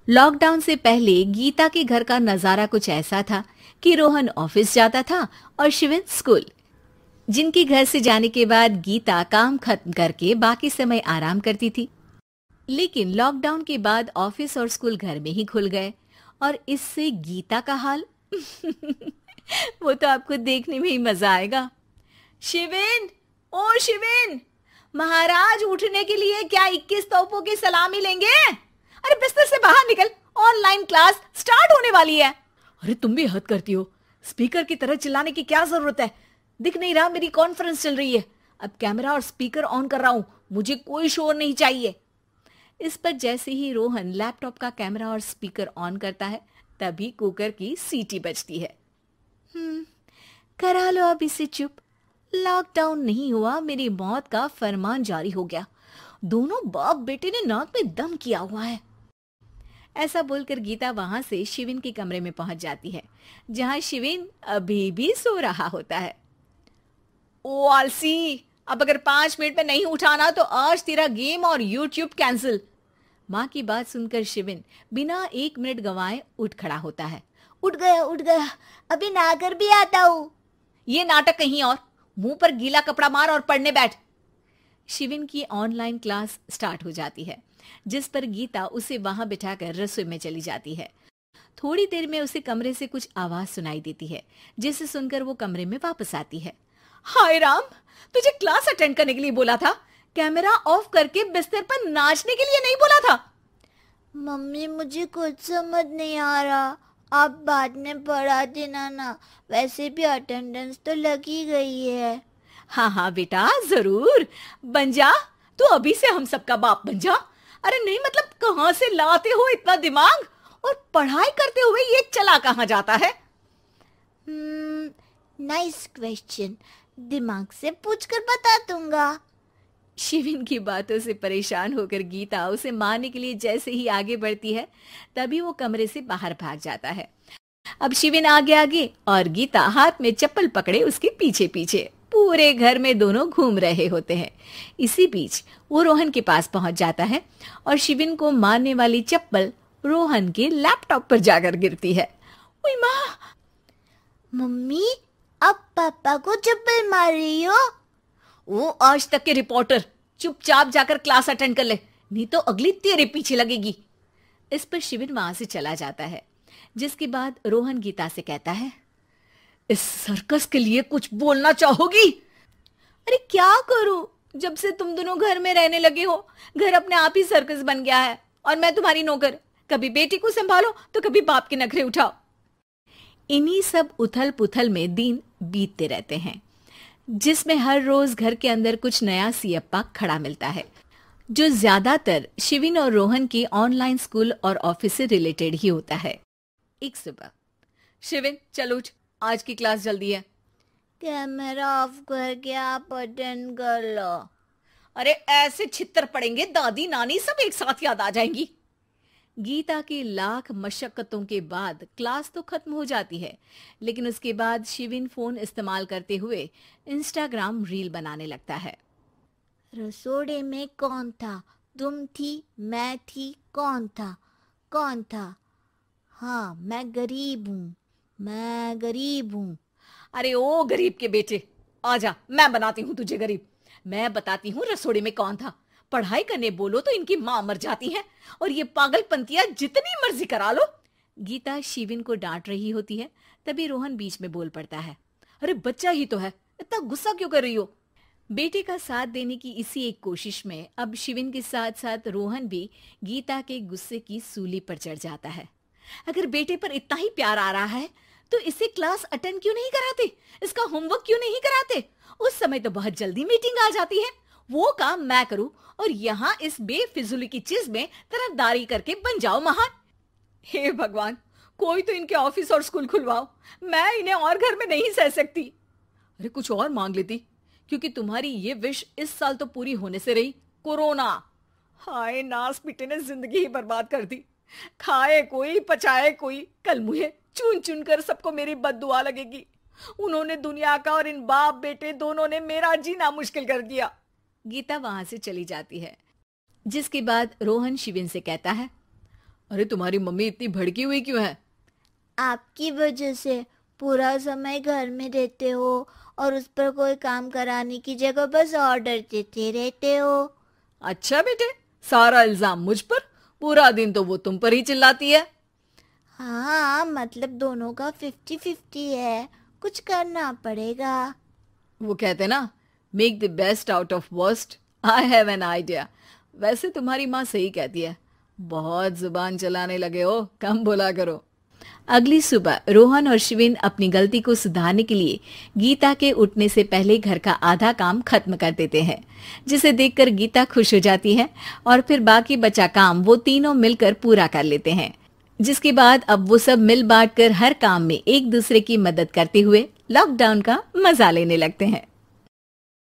Lockdown से पहले गीता के घर का नजारा कुछ ऐसा था कि रोहन ऑफिस जाता था और शिविन स्कूल। जिनके घर से जाने के बाद गीता काम खत्म करके बाकी समय आराम करती थी। लेकिन लॉकडाउन के बाद ऑफिस और स्कूल घर में ही खुल गए और इससे गीता का हाल वो तो आपको देखने में ही मजा आएगा। शिविन, ओ शिविन, महाराज उठने के लिए क्या 21 तोपों की सलामी लेंगे? अरे बिस्तर से बाहर निकल, ऑनलाइन क्लास स्टार्ट होने वाली है। अरे तुम भी हद करती हो, स्पीकर की तरह चिल्लाने की क्या जरूरत है? दिख नहीं रहा मेरी कॉन्फ्रेंस चल रही है। अब कैमरा और स्पीकर ऑन कर रहा हूं, मुझे कोई शोर नहीं चाहिए। इस पर जैसे ही रोहन लैपटॉप का कैमरा और स्पीकर ऑन करता है तभी कुकर की सीटी बजती है। करा लो अब इसे चुप। लॉकडाउन नहीं हुआ, मेरी मौत का फरमान जारी हो गया। दोनों बाप बेटे ने नाक में दम किया हुआ है। ऐसा बोलकर गीता वहां से शिविन के कमरे में पहुंच जाती है, जहां शिविन अभी भी सो रहा होता है। ओ आलसी, अब अगर 5 मिनट में नहीं उठाना तो आज तेरा गेम और यूट्यूब कैंसिल। माँ की बात सुनकर शिविन बिना 1 मिनट गंवाए उठ खड़ा होता है। उठ गया, अभी नहाकर भी आता हूँ। ये नाटक कहीं और, मुंह पर गीला कपड़ा मार और पढ़ने बैठ। शिविन की ऑनलाइन क्लास स्टार्ट हो जाती है, जिस पर गीता उसे वहां बिठाकर रसोई में चली जाती है। थोड़ी देर में उसे कमरे से कुछ आवाज सुनाई देती है, जिसे सुनकर वो कमरे में वापस आती है। हाय राम, तुझे क्लास अटेंड करने के लिए बोला था, कैमरा ऑफ करके बिस्तर पर नाचने के लिए नहीं बोला था। मम्मी मुझे कुछ समझ नहीं आ रहा, आप बाद में पढ़ा देना ना, वैसे भी अटेंडेंस तो लगी गई है। हाँ बेटा, जरूर बन जा, तू अभी से हम सबका बाप बन जा। अरे नहीं मतलब कहां से लाते हो इतना दिमाग, और पढ़ाई करते हुए ये चला कहां जाता है? नाइस क्वेश्चन, दिमाग से पूछकर बता दूंगा। शिविन की बातों से परेशान होकर गीता उसे मारने के लिए जैसे ही आगे बढ़ती है तभी वो कमरे से बाहर भाग जाता है। अब शिविन आगे आगे और गीता हाथ में चप्पल पकड़े उसके पीछे पीछे पूरे घर में दोनों घूम रहे होते हैं। इसी बीच वो रोहन के पास पहुंच जाता है और शिविन को मारने वाली चप्पल रोहन के लैपटॉप पर जाकर गिरती है। ओए माँ! मम्मी, अब पापा को चप्पल मार रही हो? वो आज तक के रिपोर्टर, चुपचाप जाकर क्लास अटेंड कर ले, नहीं तो अगली तेरे पीछे लगेगी। इस पर शिविन वहां से चला जाता है, जिसके बाद रोहन गीता से कहता है, इस सर्कस के लिए कुछ बोलना चाहोगी? अरे क्या करूं, जब से तुम दोनों घर में रहने लगे हो, घर अपने आप ही सर्कस बन गया है और मैं तुम्हारी नौकर। कभी बेटी को संभालो तो कभी बाप के नखरे उठाओ। इन्हीं सब उथल पुथल में दिन बीतते रहते हैं, जिसमें हर रोज घर के अंदर कुछ नया सियप्पा खड़ा मिलता है, जो ज्यादातर शिविन और रोहन के ऑनलाइन स्कूल और ऑफिस से रिलेटेड ही होता है। एक सुबह, शिविन चल उठ, आज की क्लास जल्दी है। कैमरा ऑफ करके आप अटेंड कर लो। अरे ऐसे छित्तर पड़ेंगे, दादी नानी सब एक साथ याद आ जाएंगी। गीता की लाख मशक्कतों के बाद क्लास तो खत्म हो जाती है, लेकिन उसके बाद शिविन फोन इस्तेमाल करते हुए इंस्टाग्राम रील बनाने लगता है। रसोड़े में कौन था? तुम थी, मैं थी, कौन था? कौन था? हाँ, मैं गरीब हूँ। अरे ओ गरीब के बेटे, आजा, मैं बनाती हूँ तुझे गरीब। मैं बताती हूँ रसोड़े में कौन था। पढ़ाई करने बोलो तो इनकी माँ मर जाती है, और ये पागलपंतियां जितनी मर्जी करा लो। गीता शिविन को डांट रही होती है, तभी रोहन बीच में बोल पड़ता है। अरे बच्चा ही तो है, इतना गुस्सा क्यों कर रही हो? बेटे का साथ देने की इसी एक कोशिश में अब शिविन के साथ साथ रोहन भी गीता के गुस्से की सूली पर चढ़ जाता है। अगर बेटे पर इतना ही प्यार आ रहा है तो इसे क्लास अटेंड क्यों नहीं कराते, इसका होमवर्क क्यों नहीं कराते? उस समय तो बहुत जल्दी मीटिंग आ जाती है, वो काम मैं करूं और यहाँ इस बेफिजुली की चीज में तरफदारी करके बन जाओ महान। हे भगवान, कोई तो इनके ऑफिस और स्कूल खुलवाओ, मैं इन्हें और घर में नहीं सह सकती। अरे कुछ और मांग लेती, क्योंकि तुम्हारी ये विश इस साल तो पूरी होने से रही, कोरोना। हाय नास बेटे ने जिंदगी ही बर्बाद कर दी। खाए कोई पचाए कोई, कल मुझे चुन चुन कर सबको मेरी बद्दुआ लगेगी। उन्होंने दुनिया का और इन बाप बेटे दोनों ने मेरा जीना मुश्किल कर दिया। गीता वहां से चली जाती है, जिसके बाद रोहन शिविन से कहता है, अरे तुम्हारी मम्मी इतनी भड़की हुई क्यों है? आपकी वजह से पूरा समय घर में रहते हो और उस पर कोई काम कराने की जगह बस ऑर्डर देते रहते हो। अच्छा बेटे, सारा इल्जाम मुझ पर? पूरा दिन तो वो तुम पर ही चिल्लाती है। हाँ, मतलब दोनों का 50-50 है, कुछ करना पड़ेगा। वो कहते ना, make the best out of worst. I have an idea. वैसे तुम्हारी माँ सही कहती है, बहुत जुबान चलाने लगे हो, कम बोला करो। अगली सुबह रोहन और शिविन अपनी गलती को सुधारने के लिए गीता के उठने से पहले घर का आधा काम खत्म कर देते हैं, जिसे देखकर गीता खुश हो जाती है और फिर बाकी बचा काम वो तीनों मिलकर पूरा कर लेते हैं। जिसके बाद अब वो सब मिल बांट कर हर काम में एक दूसरे की मदद करते हुए लॉकडाउन का मजा लेने लगते हैं।